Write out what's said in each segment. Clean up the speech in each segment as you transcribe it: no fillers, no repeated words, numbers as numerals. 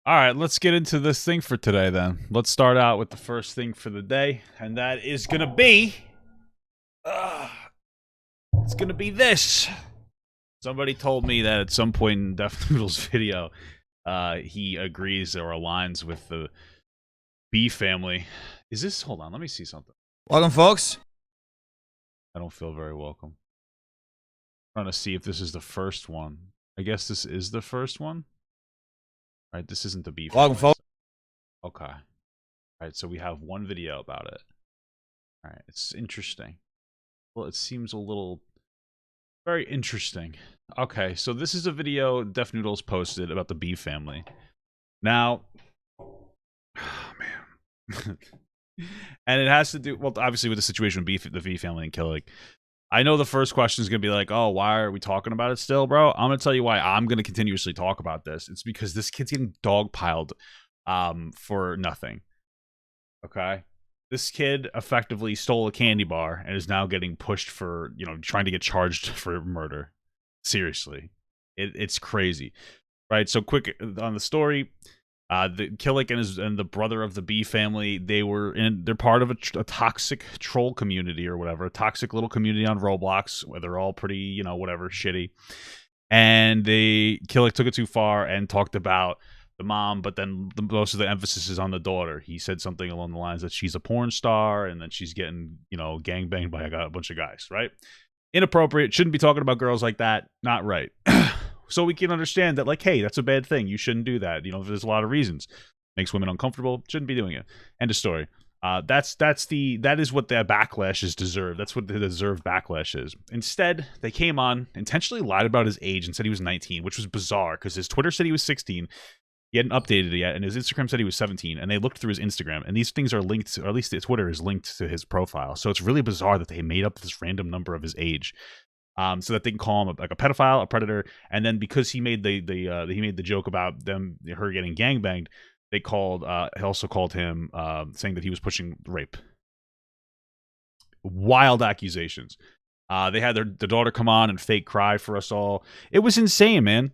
All right, let's get into this thing for today then. Let's start out with the first thing for the day, and that is gonna be, uh, it's gonna be this. Somebody told me that at some point in Def Noodle's video, he agrees or aligns with the B family. Is this? Hold on, let me see something. Welcome, folks. I don't feel very welcome. I'm trying to see if this is the first one. I guess this is the first one. All right, this isn't the B family. Welcome, folks. Okay. All right, so we have one video about it. All right, it's interesting. Well, it seems a little very interesting. Okay, so this is a video Def Noodles posted about the B family. Now, oh man, and it has to do well, obviously, with the situation with the V family and Killick. I know the first question is gonna be like, "Oh, why are we talking about it still, bro?" I'm gonna tell you why I'm gonna continuously talk about this. It's because this kid's getting dogpiled, for nothing. Okay. This kid effectively stole a candy bar and is now getting pushed for, trying to get charged for murder. Seriously. It's crazy. Right? So quick on the story, the Killick and the brother of the B family, they're part of a toxic troll community or whatever, a toxic little community on Roblox where they're all pretty, whatever, shitty. And Killick took it too far and talked about the mom, but then most of the emphasis is on the daughter. He said something along the lines that she's a porn star and that she's getting, gangbanged by a bunch of guys, right? Inappropriate. Shouldn't be talking about girls like that. Not right. So we can understand that, like, hey, that's a bad thing. You shouldn't do that. There's a lot of reasons. Makes women uncomfortable. Shouldn't be doing it. End of story. That is what the backlash is deserved. That's what the deserved backlash is. Instead, they came on, intentionally lied about his age and said he was 19, which was bizarre because his Twitter said he was 16. He hadn't updated it yet, and his Instagram said he was 17. And they looked through his Instagram, and these things are linked, or at least the Twitter is linked to his profile. So it's really bizarre that they made up this random number of his age, so that they can call him like a pedophile, a predator. And then because he made the joke about her getting gangbanged, they also called him saying that he was pushing rape. Wild accusations. They had the daughter come on and fake cry for us all. It was insane, man.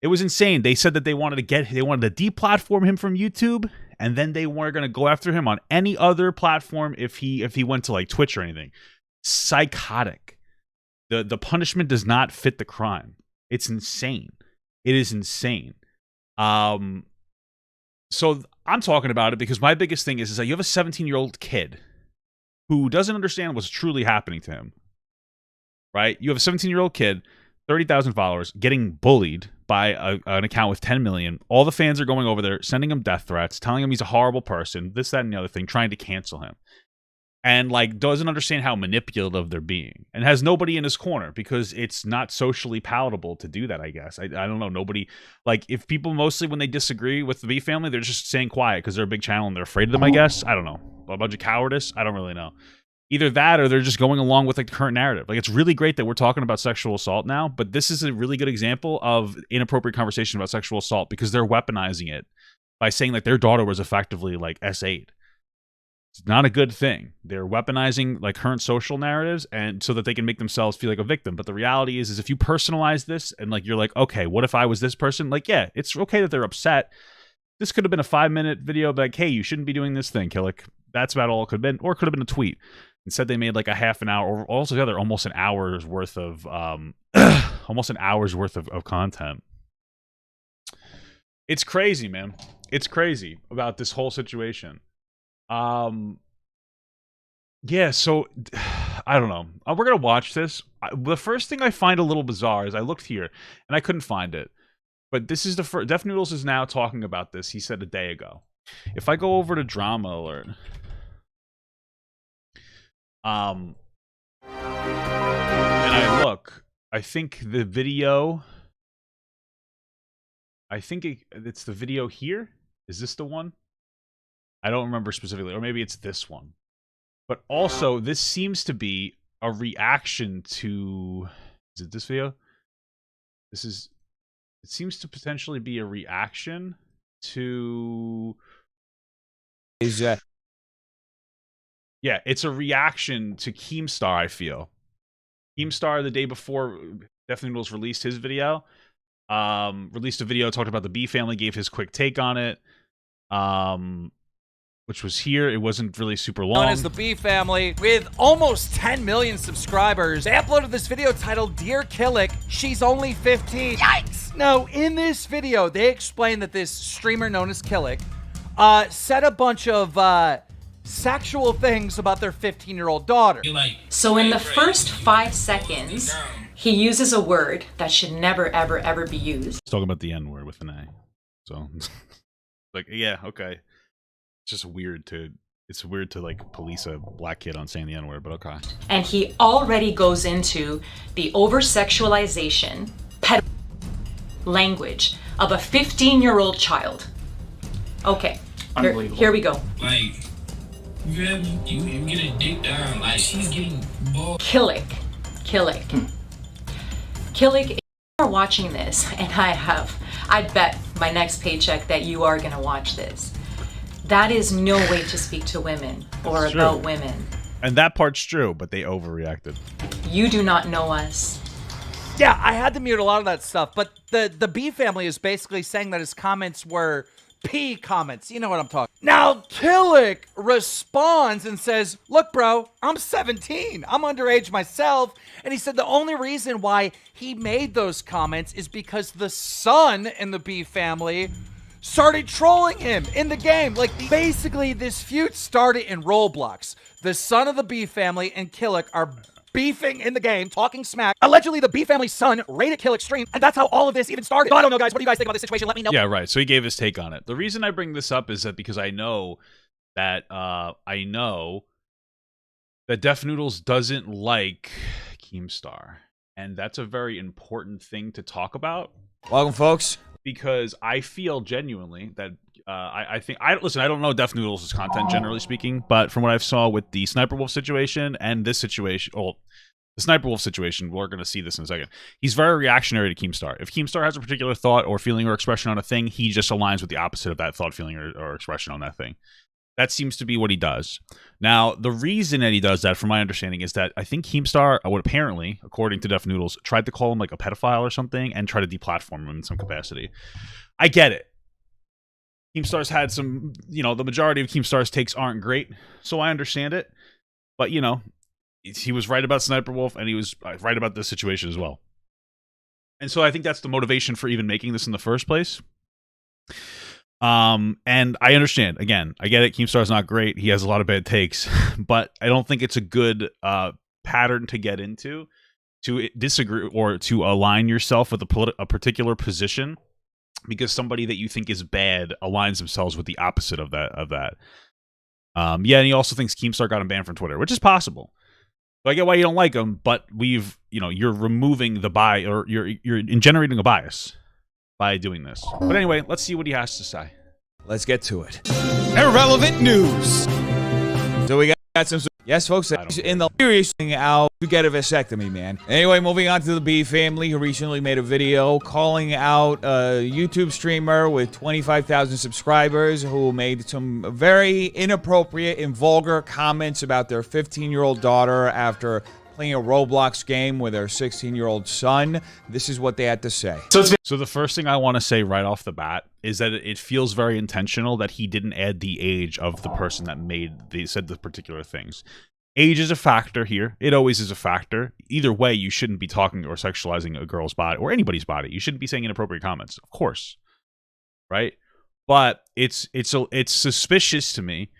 It was insane. They said that they wanted to deplatform him from YouTube, and then they weren't going to go after him on any other platform if he went to like Twitch or anything. Psychotic. The punishment does not fit the crime. It's insane. It is insane. So I'm talking about it because my biggest thing is that you have a 17-year-old kid who doesn't understand what's truly happening to him. Right? You have a 17-year-old kid, 30,000 followers, getting bullied by an account with 10 million. All the fans are going over there, sending him death threats, telling him he's a horrible person, this, that, and the other thing, trying to cancel him. And like doesn't understand how manipulative they're being, and has nobody in his corner because it's not socially palatable to do that. I guess I don't know. Nobody, like, if people mostly when they disagree with the V family, they're just staying quiet because they're a big channel and they're afraid of them. I guess I don't know, a bunch of cowardice. I don't really know. Either that or they're just going along with like the current narrative. Like, it's really great that we're talking about sexual assault now, but this is a really good example of inappropriate conversation about sexual assault because they're weaponizing it by saying like their daughter was effectively like S8. It's not a good thing. They're weaponizing like current social narratives and so that they can make themselves feel like a victim. But the reality is if you personalize this and like you're like, okay, what if I was this person? Like, yeah, it's okay that they're upset. This could have been a 5-minute video, but like, hey, you shouldn't be doing this thing, Killick. That's about all it could have been, or it could have been a tweet. Instead, they made like a half an hour, or altogether almost an hour's worth of content. It's crazy, man. It's crazy about this whole situation. Yeah, so I don't know. We're gonna watch this. The first thing I find a little bizarre is I looked here and I couldn't find it. But this is the first. Def Noodles is now talking about this. He said a day ago. If I go over to Drama Alert, and I look, I think the video. I think it's the video here. Is this the one? I don't remember specifically, or maybe it's this one. But also, this seems to be a reaction to. Is it this video? It seems to potentially be a reaction to. Yeah, it's a reaction to Keemstar, I feel. Keemstar, the day before Def Noodles released his video, released a video, talked about the B family, gave his quick take on it, which was here. It wasn't really super long. Known as the B family, with almost 10 million subscribers, they uploaded this video titled Dear Killick, She's Only 15. Yikes! Now, in this video, they explain that this streamer known as Killick said a bunch of sexual things about their 15-year-old daughter. So in the first 5 seconds, he uses a word that should never, ever, ever be used. He's talking about the N-word with an A. So, like, yeah, okay. It's just weird to, like, police a black kid on saying the N-word, but okay. And he already goes into the over-sexualization, language of a 15-year-old child. Okay, here we go. Like, you get a dick down, like she's getting bored. Killick. Killick, if you are watching this, and I bet my next paycheck that you are gonna watch this. That is no way to speak to women or about women. And that part's true, but they overreacted. You do not know us. Yeah, I had to mute a lot of that stuff, but the B family is basically saying that his comments were P comments. You know what I'm talking. Now, Killick responds and says, look, bro, I'm 17. I'm underage myself. And he said the only reason why he made those comments is because the son in the B family started trolling him in the game. Like, basically, this feud started in Roblox. The son of the B family and Killick are beefing in the game, talking smack. Allegedly, the B family's son raided Killick's stream, and that's how all of this even started. So I don't know, guys. What do you guys think about this situation? Let me know. Yeah, right. So he gave his take on it. The reason I bring this up is that because I know that Def Noodles doesn't like Keemstar, and that's a very important thing to talk about. Welcome, folks. Because I feel genuinely that I don't know Def Noodles' content generally speaking, but from what I've saw with the Sniper Wolf situation and this situation, the Sniper Wolf situation, we're going to see this in a second. He's very reactionary to Keemstar. If Keemstar has a particular thought or feeling or expression on a thing, he just aligns with the opposite of that thought, feeling, or expression on that thing. That seems to be what he does. Now, the reason that he does that, from my understanding, is that I think Keemstar would apparently, according to Def Noodles, tried to call him like a pedophile or something and try to deplatform him in some capacity. I get it. Keemstar's had some, the majority of Keemstar's takes aren't great, so I understand it. But, he was right about Sniper Wolf, and he was right about this situation as well. And so I think that's the motivation for even making this in the first place. And I understand, again, I get it, Keemstar's not great, he has a lot of bad takes, but I don't think it's a good pattern to get into, to disagree or to align yourself with a particular position because somebody that you think is bad aligns themselves with the opposite of that. Yeah, and he also thinks Keemstar got him banned from Twitter, which is possible. So I get why you don't like him, but you're removing the bias, or you're generating a bias by doing this. But anyway, let's see what he has to say. Let's get to it. Irrelevant news. So we got some... Yes, folks, in the serious thing out to get a vasectomy, man. Anyway, moving on to the B family, who recently made a video calling out a YouTube streamer with 25,000 subscribers who made some very inappropriate and vulgar comments about their 15-year-old daughter after playing a Roblox game with their 16-year-old son. This is what they had to say. So the first thing I want to say right off the bat is that it feels very intentional that he didn't add the age of the person that said the particular things. Age is a factor here. It always is a factor. Either way, you shouldn't be talking or sexualizing a girl's body or anybody's body. You shouldn't be saying inappropriate comments, of course, right? But it's suspicious to me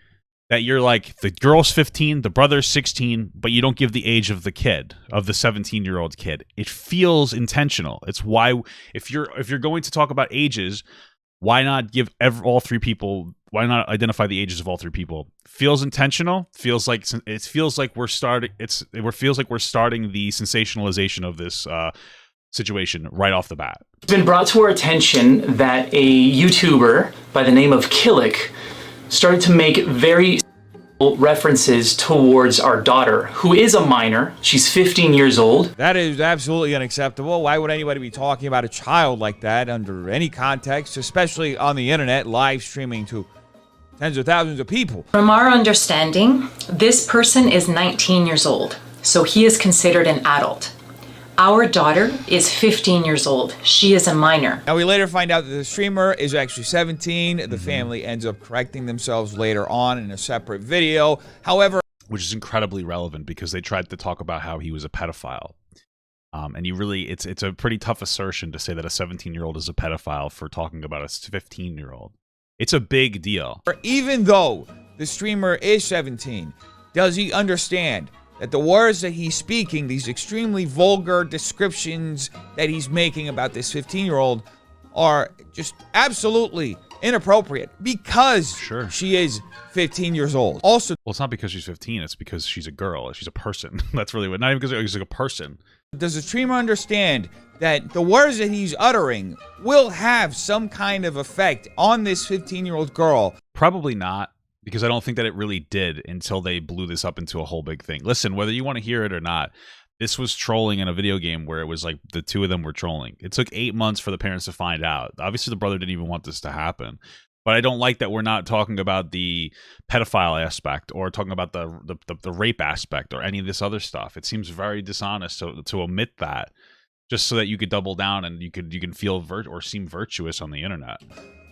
that you're like, the girl's 15, the brother's 16, but you don't give the age of the kid, of the 17-year-old kid. It feels intentional. It's why, if you're going to talk about ages, why not give all three people? Why not identify the ages of all three people? Feels intentional. Feels like we're starting. Feels like we're starting the sensationalization of this situation right off the bat. It's been brought to our attention that a YouTuber by the name of Killick started to make very references towards our daughter, who is a minor. She's 15 years old. That is absolutely unacceptable. Why would anybody be talking about a child like that under any context, especially on the internet, live streaming to tens of thousands of people? From our understanding, this person is 19 years old, so he is considered an adult. Our daughter is 15 years old. She is a minor. Now, we later find out that the streamer is actually 17. The family ends up correcting themselves later on in a separate video. However, which is incredibly relevant because they tried to talk about how he was a pedophile. And you really, it's a pretty tough assertion to say that a 17-year-old is a pedophile for talking about a 15-year-old. It's a big deal. even though the streamer is 17, does he understand that the words that he's speaking, these extremely vulgar descriptions that he's making about this 15-year-old, are just absolutely inappropriate because she is 15 years old. Also, well, it's not because she's 15, it's because she's a girl. She's a person. That's really what, not even because she's like a person. does the streamer understand that the words that he's uttering will have some kind of effect on this 15-year-old girl? Probably not, because I don't think that it really did until they blew this up into a whole big thing. Listen, whether you want to hear it or not, this was trolling in a video game where it was like the two of them were trolling. It took 8 months for the parents to find out. Obviously, the brother didn't even want this to happen. But I don't like that we're not talking about the pedophile aspect or talking about the rape aspect or any of this other stuff. It seems very dishonest to omit that just so that you could double down and you can feel or seem virtuous on the internet.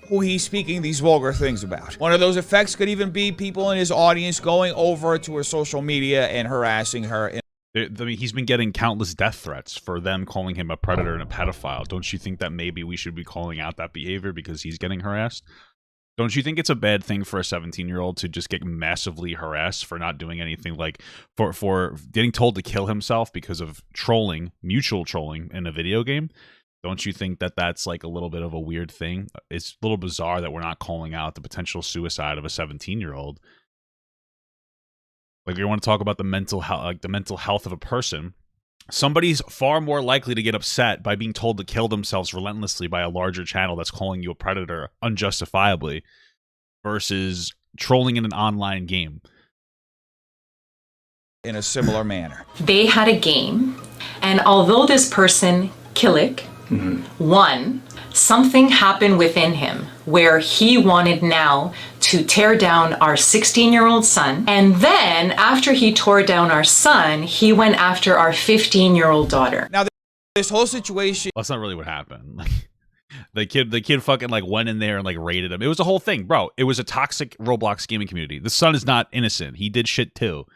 Who he's speaking these vulgar things about. One of those effects could even be people in his audience going over to her social media and harassing her. I mean, he's been getting countless death threats for them calling him a predator and a pedophile. Don't you think that maybe we should be calling out that behavior because he's getting harassed? Don't you think it's a bad thing for a 17-year-old to just get massively harassed for not doing anything, like for getting told to kill himself because of trolling, mutual trolling in a video game? Don't you think that that's like a little bit of a weird thing? It's a little bizarre that we're not calling out the potential suicide of a 17-year-old. Like, you want to talk about the mental health of a person. Somebody's far more likely to get upset by being told to kill themselves relentlessly by a larger channel that's calling you a predator unjustifiably versus trolling in an online game. In a similar manner. They had a game, and although this person, Killick, won, something happened within him where he wanted now to tear down our 16-year-old son. And then after he tore down our son, he went after our 15-year-old daughter. Now, this whole situation... Well, that's not really what happened. The kid fucking like went in there and like raided him. It was a whole thing, bro. It was a toxic Roblox gaming community. The son is not innocent. He did shit too.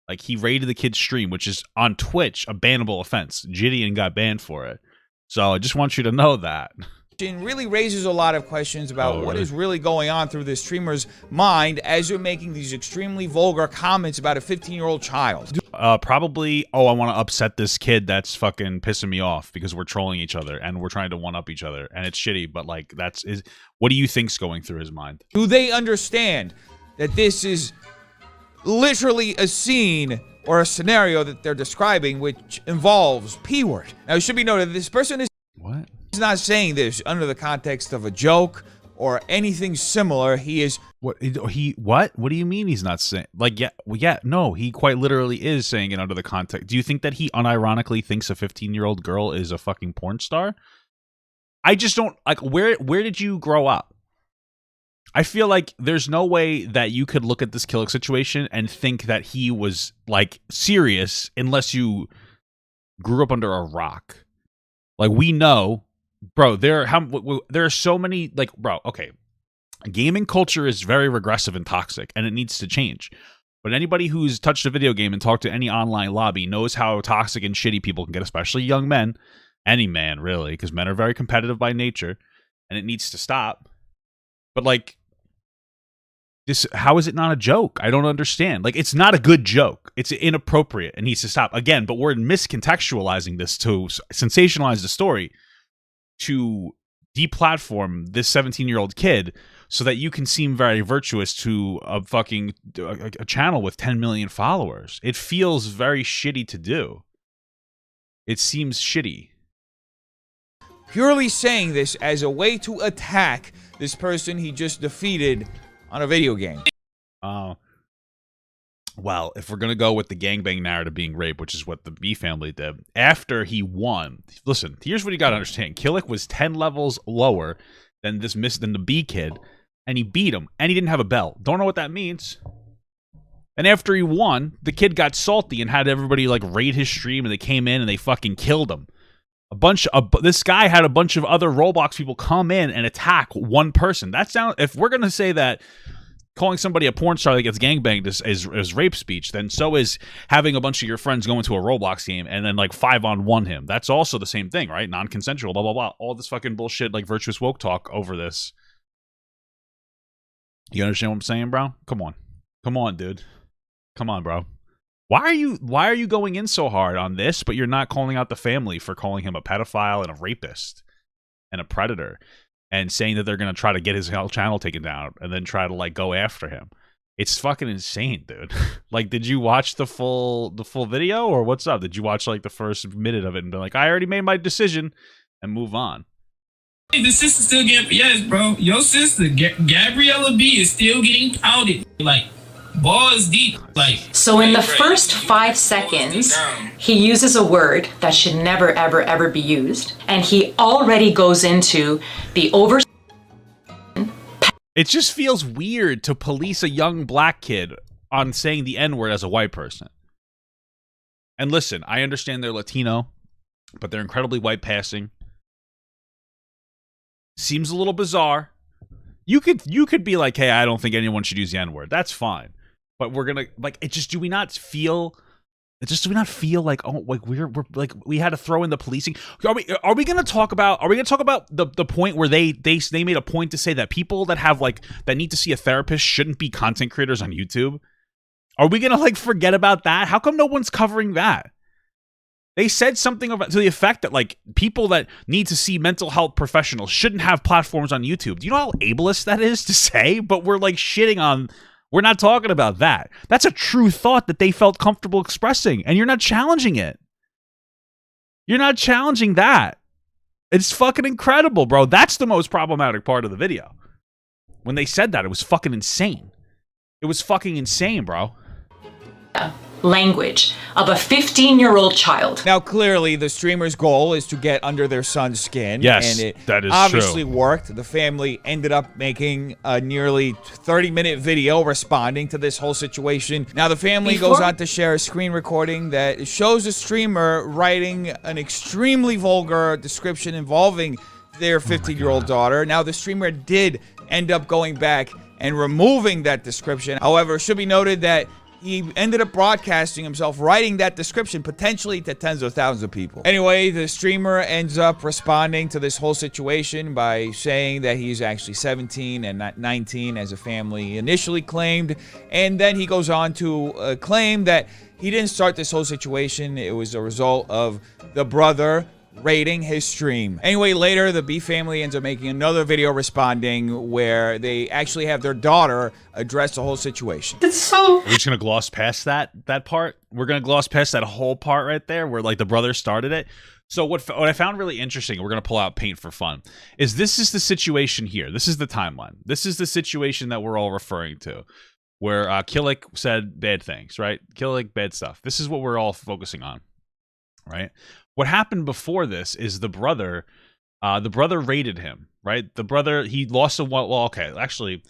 Like, he raided the kid's stream, which is on Twitch a bannable offense. Gideon got banned for it. So I just want you to know that. It really raises a lot of questions about what is really going on through this streamer's mind as you're making these extremely vulgar comments about a 15-year-old child. Probably, I want to upset this kid that's fucking pissing me off because we're trolling each other and we're trying to one-up each other. And it's shitty, but like, what do you think's going through his mind? Do they understand that this is literally a scene or a scenario that they're describing which involves P-word? Now, it should be noted that this person is not saying this under the context of a joke or anything similar. He is... What do you mean he's not saying? Like, no, he quite literally is saying it under the context. Do you think that he unironically thinks a 15-year-old girl is a fucking porn star? I just don't... Like, where did you grow up? I feel like there's no way that you could look at this Killick situation and think that he was, like, serious unless you grew up under a rock. Like, we know, bro, there are so many, like, bro, okay. Gaming culture is very regressive and toxic, and it needs to change. But anybody who's touched a video game and talked to any online lobby knows how toxic and shitty people can get, especially young men. Any man, really, because men are very competitive by nature, and it needs to stop. But, like, how is it not a joke? I don't understand. Like, it's not a good joke. It's inappropriate and needs to stop. Again, but we're miscontextualizing this to sensationalize the story, to deplatform this 17-year-old kid so that you can seem very virtuous to a channel with 10 million followers. It feels very shitty to do. It seems shitty. Purely saying this as a way to attack this person he just defeated on a video game. Well, if we're going to go with the gangbang narrative being rape, which is what the B family did, after he won, listen, here's what you got to understand. Killick was 10 levels lower than the B kid, and he beat him, and he didn't have a belt. Don't know what that means. And after he won, the kid got salty and had everybody like raid his stream, and they came in and they fucking killed him. This guy had a bunch of other Roblox people come in and attack one person. That's down. If we're gonna say that calling somebody a porn star that gets gangbanged is rape speech, then so is having a bunch of your friends go into a Roblox game and then like 5-on-1 him. That's also the same thing, right? Non-consensual, blah blah blah. All this fucking bullshit like virtuous woke talk over this. You understand what I'm saying, bro? Come on, dude. Come on, bro. Why are you going in so hard on this, but you're not calling out the family for calling him a pedophile and a rapist and a predator and saying that they're going to try to get his channel taken down and then try to like go after him? It's fucking insane, dude. Like, did you watch the full video, or what's up? Did you watch like the first minute of it and be like, I already made my decision, and move on? The sister still getting, yes, bro. Your sister, Gabriella B, is still getting pouted. Like, balls deep. Like, So in the first 5 seconds, he uses a word that should never, ever, ever be used. And he already goes into the over. It just feels weird to police a young black kid on saying the N-word as a white person. And listen, I understand they're Latino, but they're incredibly white passing. Seems a little bizarre. You could be like, hey, I don't think anyone should use the N-word. That's fine. But we're gonna like it. Do we not feel like, oh, like we're like we had to throw in the policing? Are we gonna talk about the point where they made a point to say that people that have like that need to see a therapist shouldn't be content creators on YouTube? Are we gonna like forget about that? How come no one's covering that? They said something about to the effect that like people that need to see mental health professionals shouldn't have platforms on YouTube. Do you know how ableist that is to say? But we're like shitting on. We're not talking about that. That's a true thought that they felt comfortable expressing, and you're not challenging it. You're not challenging that. It's fucking incredible, bro. That's the most problematic part of the video. When they said that, it was fucking insane. It was fucking insane, bro. Language of a 15-year-old child. Now, clearly, the streamer's goal is to get under their son's skin. Yes, and it that is obviously true. worked. The family ended up making a nearly 30-minute video responding to this whole situation. Now, the family goes on to share a screen recording that shows the streamer writing an extremely vulgar description involving their 15-year-old daughter. Now, the streamer did end up going back and removing that description. However, it should be noted that he ended up broadcasting himself writing that description potentially to tens of thousands of people. Anyway, the streamer ends up responding to this whole situation by saying that he's actually 17 and not 19 as a family initially claimed. And then he goes on to claim that he didn't start this whole situation. It was a result of the brother raiding his stream. Anyway, later the B family ends up making another video responding where they actually have their daughter address the whole situation. It's so... We're just gonna gloss past that part. We're gonna gloss past that whole part right there where like the brother started it. So what I found really interesting, we're gonna pull out paint for fun, is this is the situation here. This is the timeline. This is the situation that we're all referring to, where Killick said bad things, right? Killick, bad stuff. This is what we're all focusing on, right? What happened before this is the brother raided him, right? The brother, he lost a well, okay, actually,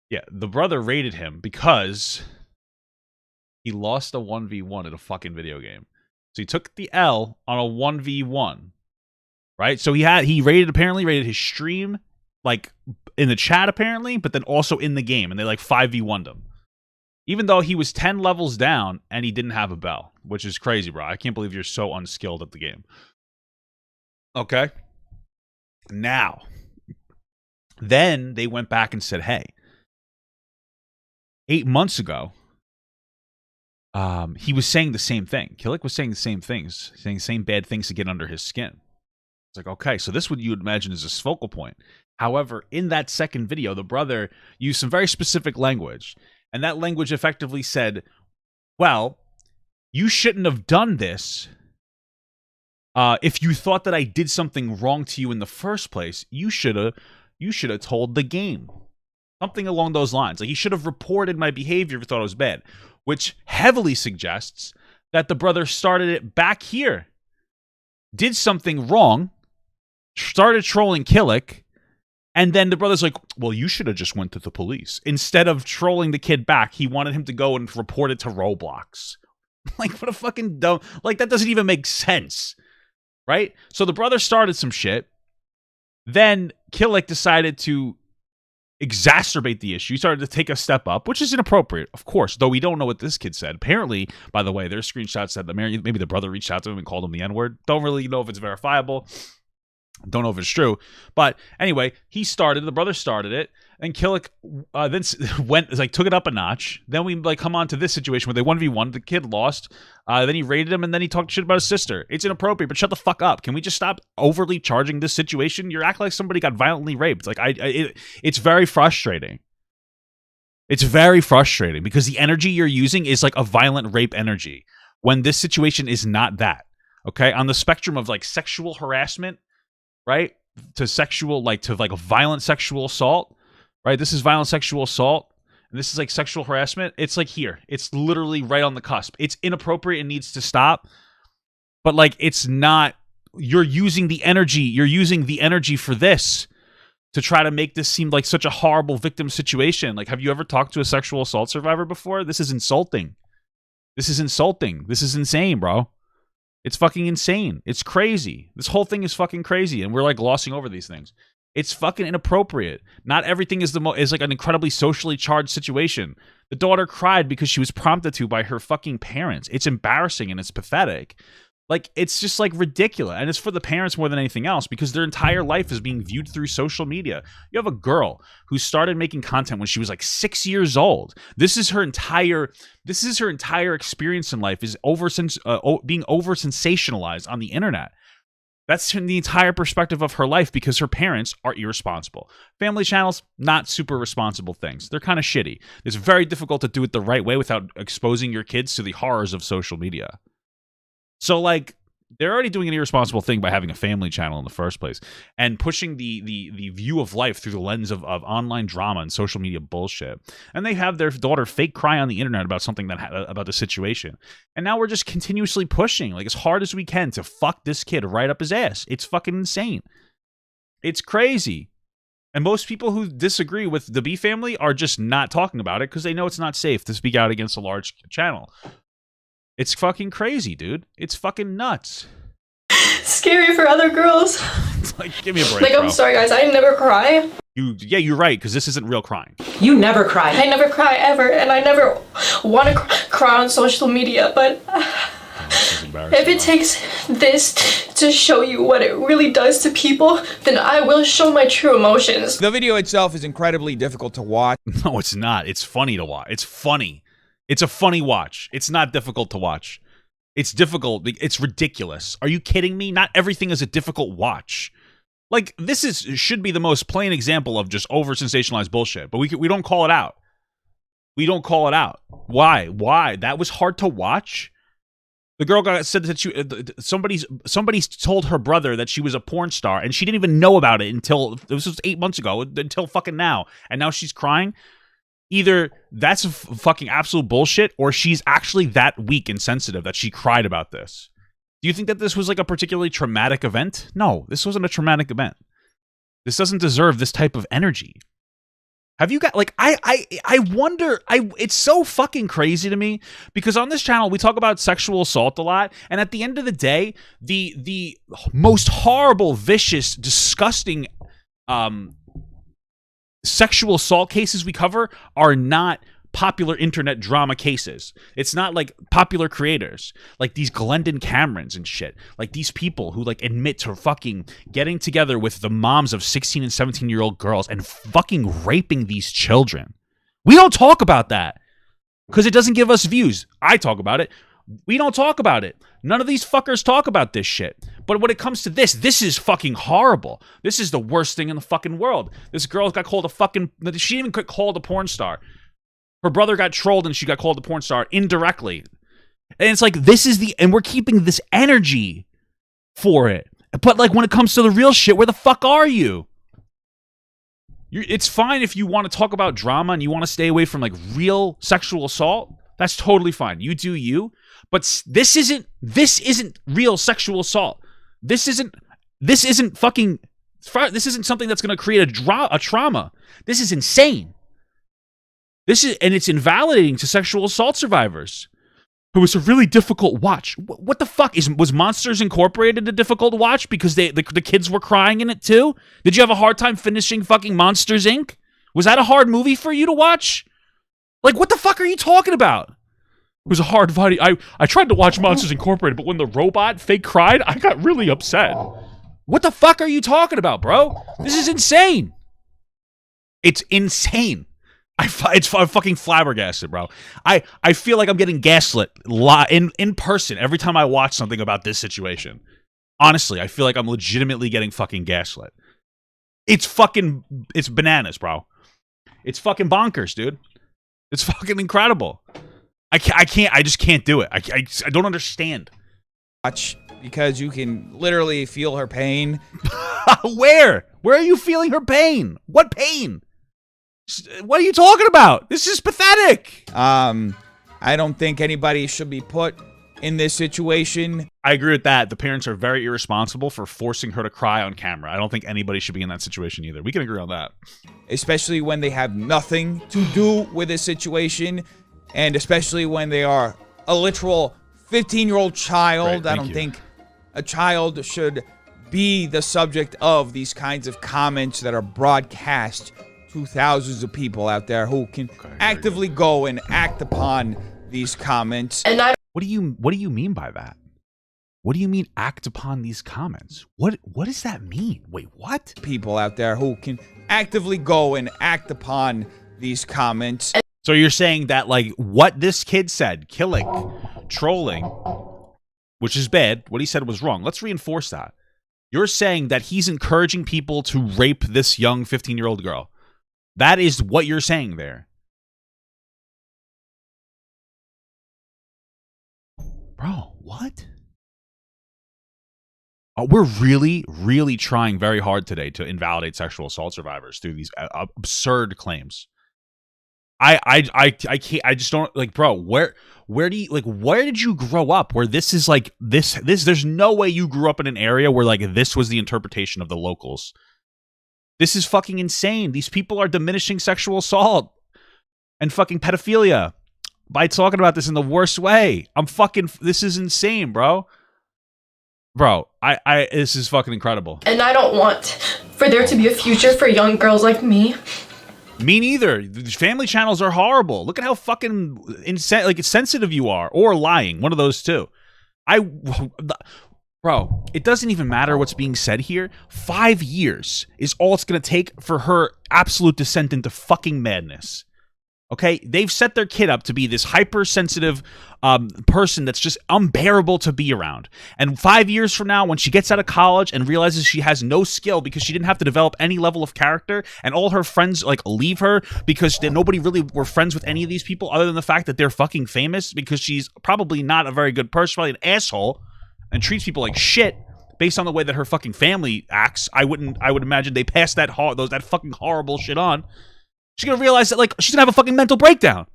yeah, the brother raided him because he lost a 1v1 in a fucking video game. So he took the L on a 1v1, right? So he apparently raided his stream, like in the chat apparently, but then also in the game, and they like 5v1'd him. Even though he was 10 levels down and he didn't have a bell, which is crazy, bro. I can't believe you're so unskilled at the game. Okay. Now, then they went back and said, hey, 8 months ago, he was saying the same thing. Killick was saying the same things, saying the same bad things to get under his skin. It's like, okay, so this what you would imagine is a focal point. However, in that second video, the brother used some very specific language. And that language effectively said, well, you shouldn't have done this. If you thought that I did something wrong to you in the first place, you should have told the game. Something along those lines. Like, he should have reported my behavior if he thought it was bad. Which heavily suggests that the brother started it back here. Did something wrong. Started trolling Killick. And then the brother's like, well, you should have just went to the police. Instead of trolling the kid back, he wanted him to go and report it to Roblox. Like, what a fucking dumb... Like, that doesn't even make sense. Right? So the brother started some shit. Then Killick decided to exacerbate the issue. He started to take a step up, which is inappropriate, of course, though we don't know what this kid said. Apparently, by the way, their screenshots said that maybe the brother reached out to him and called him the N-word. Don't really know if it's verifiable. Don't know if it's true. But anyway, the brother started it, and Killick then took it up a notch. Then we come on to this situation where they 1v1, the kid lost, then he raided him, and then he talked shit about his sister. It's inappropriate, but shut the fuck up. Can we just stop overly charging this situation? You're acting like somebody got violently raped. Like, it's very frustrating. It's very frustrating because the energy you're using is like a violent rape energy when this situation is not that. Okay? On the spectrum of like sexual harassment, right, to sexual, to a violent sexual assault, right? This is violent sexual assault, and this is like sexual harassment. It's like here. It's literally right on the cusp. It's inappropriate and needs to stop, but like it's not. You're using the energy. You're using the energy for this to try to make this seem like such a horrible victim situation. Like, have you ever talked to a sexual assault survivor before? This is insulting. This is insulting. This is insane, bro. It's fucking insane. It's crazy. This whole thing is fucking crazy, and we're like glossing over these things. It's fucking inappropriate. Not everything is like an incredibly socially charged situation. The daughter cried because she was prompted to by her fucking parents. It's embarrassing and it's pathetic. Like, it's just like ridiculous. And it's for the parents more than anything else because their entire life is being viewed through social media. You have a girl who started making content when she was like 6 years old. This is her entire experience in life is being over sensationalized on the internet. That's the entire perspective of her life because her parents are irresponsible. Family channels, not super responsible things. They're kind of shitty. It's very difficult to do it the right way without exposing your kids to the horrors of social media. So, like, they're already doing an irresponsible thing by having a family channel in the first place and pushing the view of life through the lens of online drama and social media bullshit. And they have their daughter fake cry on the internet about something about the situation. And now we're just continuously pushing, like, as hard as we can to fuck this kid right up his ass. It's fucking insane. It's crazy. And most people who disagree with the B family are just not talking about it because they know it's not safe to speak out against a large channel. It's fucking crazy, dude. It's fucking nuts. Scary for other girls. Like, give me a break, Like, I'm bro. sorry, guys. I never cry. Yeah, you're right, because this isn't real crying. You never cry. I never cry ever, and I never want to cry on social media, but if it takes this to show you what it really does to people, then I will show my true emotions. The video itself is incredibly difficult to watch. No, it's not. It's funny to watch. It's funny. It's a funny watch. It's not difficult to watch. It's difficult. It's ridiculous. Are you kidding me? Not everything is a difficult watch. Like, this should be the most plain example of just over-sensationalized bullshit, but we don't call it out. We don't call it out. Why? Why? That was hard to watch? The girl said that somebody told her brother that she was a porn star, and she didn't even know about it until, this was 8 months ago, until fucking now. And now she's crying? Either that's fucking absolute bullshit, or she's actually that weak and sensitive that she cried about this. Do you think that this was like a particularly traumatic event? No, this wasn't a traumatic event. This doesn't deserve this type of energy. Have you got, like, I wonder, it's so fucking crazy to me, because on this channel, we talk about sexual assault a lot, and at the end of the day, the most horrible, vicious, disgusting, sexual assault cases we cover are not popular internet drama cases. It's not like popular creators, like these Glendon Camerons and shit. Like these people who like admit to fucking getting together with the moms of 16 and 17-year-old girls and fucking raping these children. We don't talk about that because it doesn't give us views. I talk about it. We don't talk about it. None of these fuckers talk about this shit. But when it comes to this is fucking horrible. This is the worst thing in the fucking world. This girl got called a fucking... She didn't even get called a porn star. Her brother got trolled and she got called a porn star indirectly. And it's like, this is the... And we're keeping this energy for it. But like when it comes to the real shit, where the fuck are you? It's fine if you want to talk about drama and you want to stay away from like real sexual assault. That's totally fine. You do you. But this isn't real sexual assault. This isn't fucking This isn't something that's going to create a trauma. This is insane. And it's invalidating to sexual assault survivors. It was a really difficult watch. What the fuck? Was Monsters Incorporated a difficult watch because the kids were crying in it too? Did you have a hard time finishing fucking Monsters Inc.? Was that a hard movie for you to watch? Like, what the fuck are you talking about? It was a hard fight. I tried to watch Monsters Incorporated, but when the robot fake cried, I got really upset. What the fuck are you talking about, bro? This is insane. It's insane. I'm fucking flabbergasted, bro. I feel like I'm getting gaslit in person every time I watch something about this situation. Honestly, I feel like I'm legitimately getting fucking gaslit. It's bananas, bro. It's fucking bonkers, dude. It's fucking incredible. I just can't do it. I don't understand. Watch, because you can literally feel her pain. Where are you feeling her pain? What pain? What are you talking about? This is pathetic. I don't think anybody should be put in this situation. I agree with that. The parents are very irresponsible for forcing her to cry on camera. I don't think anybody should be in that situation either. We can agree on that. Especially when they have nothing to do with this situation, and especially when they are a literal 15-year-old child. Right, I don't think a child should be the subject of these kinds of comments that are broadcast to thousands of people out there who can actively go and act upon these comments. And What do you mean by that? What do you mean act upon these comments? What does that mean? Wait, what? People out there who can actively go and act upon these comments. So you're saying that, like, what this kid said, killing, trolling, which is bad, what he said was wrong. Let's reinforce that. You're saying that he's encouraging people to rape this young 15-year-old girl. That is what you're saying there. Bro, what? We're really, really trying very hard today to invalidate sexual assault survivors through these absurd claims. I can't. I just don't, like, bro. Where do you, like, where did you grow up? Where this is like this? There's no way you grew up in an area where, like, this was the interpretation of the locals. This is fucking insane. These people are diminishing sexual assault and fucking pedophilia by talking about this in the worst way. This is insane, bro. Bro, this is fucking incredible. And I don't want for there to be a future for young girls like me. Me neither. The family channels are horrible. Look at how fucking sensitive you are, or lying. One of those two. Bro, it doesn't even matter what's being said here. 5 years is all it's going to take for her absolute descent into fucking madness. Okay? They've set their kid up to be this hypersensitive person that's just unbearable to be around. And 5 years from now, when she gets out of college and realizes she has no skill because she didn't have to develop any level of character, and all her friends, like, leave her because nobody really were friends with any of these people other than the fact that they're fucking famous, because she's probably not a very good person, probably an asshole, and treats people like shit based on the way that her fucking family acts. I would imagine they pass that fucking horrible shit on. She's gonna realize that, like, she's gonna have a fucking mental breakdown.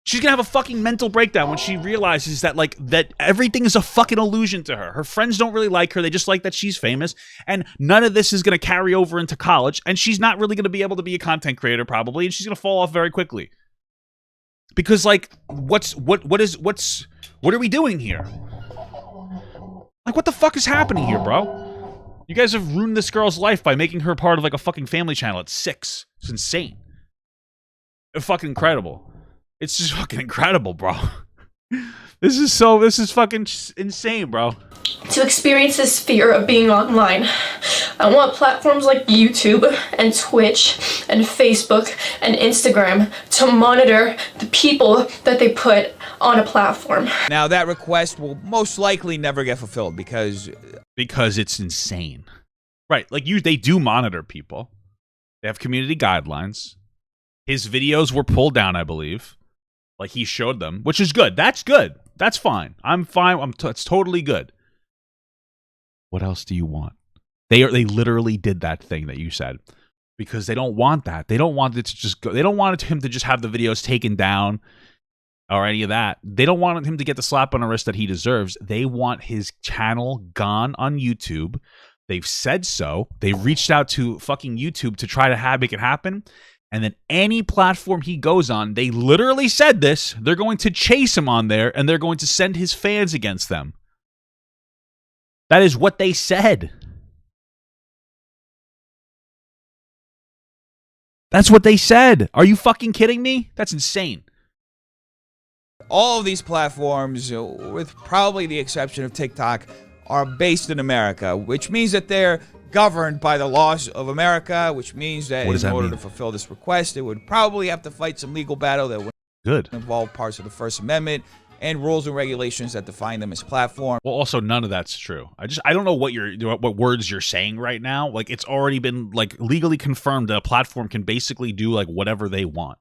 She's gonna have a fucking mental breakdown when she realizes that, like, that everything is a fucking illusion to her. Her friends don't really like her. They just like that she's famous, and none of this is gonna carry over into college, and she's not really gonna be able to be a content creator probably, and she's gonna fall off very quickly. Because, like, what are we doing here? Like, what the fuck is happening here, bro? You guys have ruined this girl's life by making her part of, like, a fucking family channel at 6. It's insane. It's fucking incredible. It's just fucking incredible, bro. This is fucking insane, bro. To experience this fear of being online, I want platforms like YouTube and Twitch and Facebook and Instagram to monitor the people that they put on a platform. Now, that request will most likely never get fulfilled because it's insane. Right, like, they do monitor people. They have community guidelines. His videos were pulled down, I believe. Like, he showed them, which is good. That's good. That's fine. I'm fine. It's totally good. What else do you want? They literally did that thing that you said because they don't want that. They don't want it to just go. They don't want him to just have the videos taken down or any of that. They don't want him to get the slap on the wrist that he deserves. They want his channel gone on YouTube They've said so. They reached out to fucking YouTube to try to make it happen. And then any platform he goes on, they literally said this, they're going to chase him on there and they're going to send his fans against them. That is what they said. That's what they said. Are you fucking kidding me? That's insane. All of these platforms, with probably the exception of TikTok, are based in America, which means that they're governed by the laws of America, which means that in order to fulfill this request, they would probably have to fight some legal battle that would involve parts of the First Amendment and rules and regulations that define them as platforms. Well, also none of that's true. I don't know what words you're saying right now. Like, it's already been like legally confirmed that a platform can basically do like whatever they want.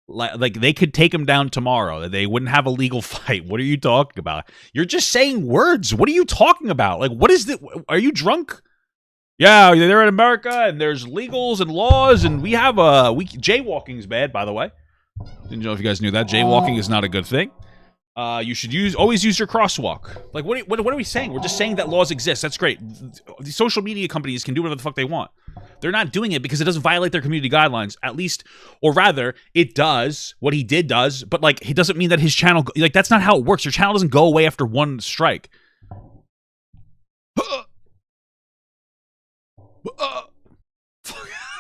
Like they could take him down tomorrow. They wouldn't have a legal fight. What are you talking about? You're just saying words. What are you talking about? Like, what is that? Are you drunk? Yeah, they're in America, and there's legals and laws, and we have jaywalking's bad, by the way. Didn't know if you guys knew that. Jaywalking is not a good thing. You should always use your crosswalk. Like, what are we saying? We're just saying that laws exist. That's great. The social media companies can do whatever the fuck they want. They're not doing it because it doesn't violate their community guidelines, at least, or rather, it does. What he did does, but like, it doesn't mean that his channel, like, that's not how it works. Your channel doesn't go away after one strike.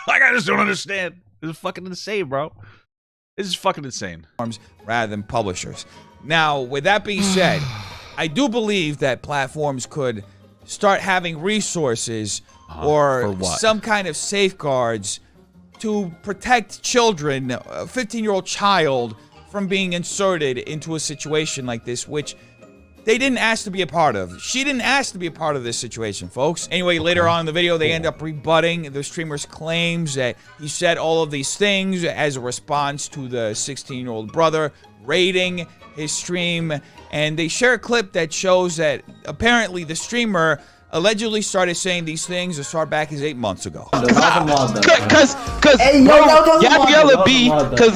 Like, I just don't understand. This is fucking insane, bro. This is fucking insane. Rather than publishers. Now, with that being said, I do believe that platforms could start having resources or some kind of safeguards to protect children, a 15-year-old child, from being inserted into a situation like this, which they didn't ask to be a part of. She didn't ask to be a part of this situation, folks. Anyway, later on in the video, they end up rebutting the streamer's claims that he said all of these things as a response to the 16-year-old brother raiding his stream. And they share a clip that shows that apparently the streamer allegedly started saying these things as far back as 8 months ago. Cause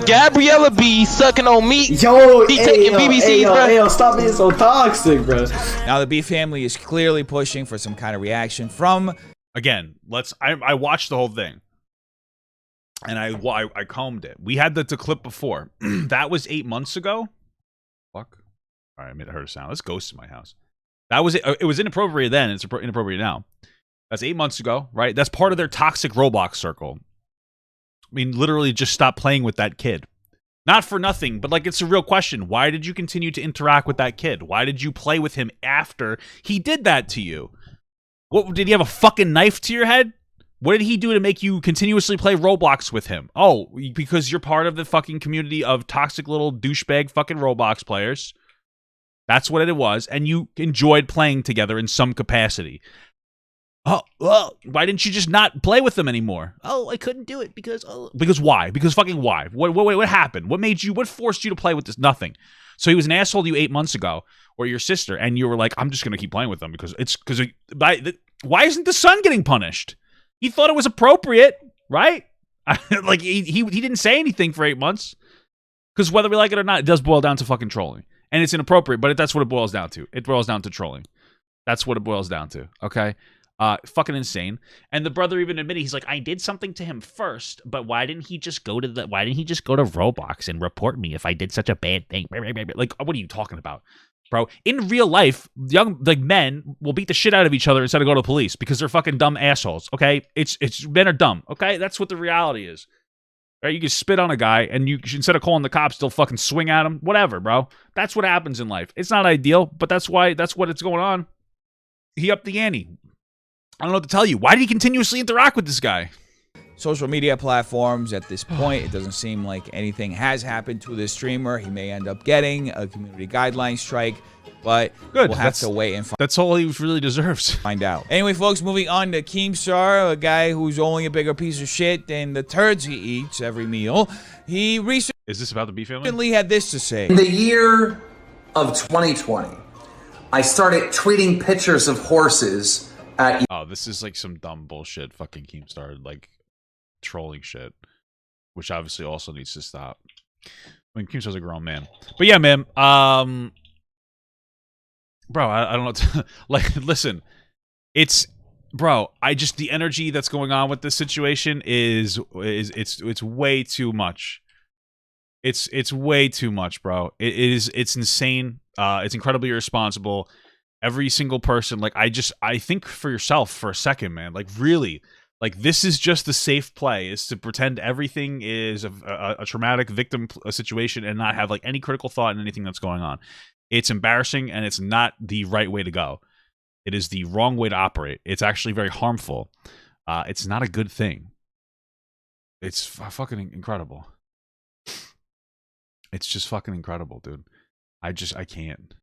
Gabriella B sucking on me. He taking BBCs, bro. Yo, stop being so toxic, bro. Now the B family is clearly pushing for some kind of reaction from. Again, I watched the whole thing, and I combed it. We had the clip before. That was 8 months ago. Fuck. All right, I made it hurt a sound. Let's ghost in my house. That was it. It was inappropriate then. It's inappropriate now. That's 8 months ago, right? That's part of their toxic Roblox circle. I mean, literally just stop playing with that kid. Not for nothing, but like, it's a real question. Why did you continue to interact with that kid? Why did you play with him after he did that to you? What, did he have a fucking knife to your head? What did he do to make you continuously play Roblox with him? Oh, because you're part of the fucking community of toxic little douchebag fucking Roblox players. That's what it was, and you enjoyed playing together in some capacity. Oh, well, why didn't you just not play with them anymore? Oh, I couldn't do it because why? Because fucking why? What happened? What forced you to play with this? Nothing. So he was an asshole to you 8 months ago, or your sister, and you were like, I'm just gonna keep playing with them because why isn't the son getting punished? He thought it was appropriate, right? Like he didn't say anything for 8 months, because whether we like it or not, it does boil down to fucking trolling. And it's inappropriate, but that's what it boils down to. It boils down to trolling. That's what it boils down to, okay? Fucking insane. And the brother even admitted, he's like, I did something to him first, but why didn't he just go to Roblox and report me if I did such a bad thing? Like, what are you talking about, bro? In real life, men will beat the shit out of each other instead of go to the police because they're fucking dumb assholes, okay? It's men are dumb, okay? That's what the reality is. Right, you can spit on a guy, and you instead of calling the cops, they'll fucking swing at him. Whatever, bro. That's what happens in life. It's not ideal, but that's what it's going on. He upped the ante. I don't know what to tell you. Why did he continuously interact with this guy? Social media platforms at this point, it doesn't seem like anything has happened to this streamer. He may end up getting a community guideline strike, but we'll have to wait and that's all he really deserves. Find out. Anyway, folks, moving on to Keemstar, a guy who's only a bigger piece of shit than the turds he eats every meal. He recently Is this about the B family? had this to say. In the year of 2020, I started tweeting pictures of horses at. Oh, this is like some dumb bullshit. Fucking Keemstar, like trolling shit, which obviously also needs to stop. I mean, Keemstar's a grown man, but yeah, man. Bro, I don't know. Like, listen, it's bro, I just the energy that's going on with this situation is it's way too much. It's way too much, bro. It's insane. It's incredibly irresponsible. Every single person, like I think for yourself for a second, man. Like really, like this is just the safe play is to pretend everything is a traumatic victim situation and not have like any critical thought in anything that's going on. It's embarrassing and it's not the right way to go. It is the wrong way to operate. It's actually very harmful. It's not a good thing. It's fucking incredible. It's just fucking incredible, dude. I can't.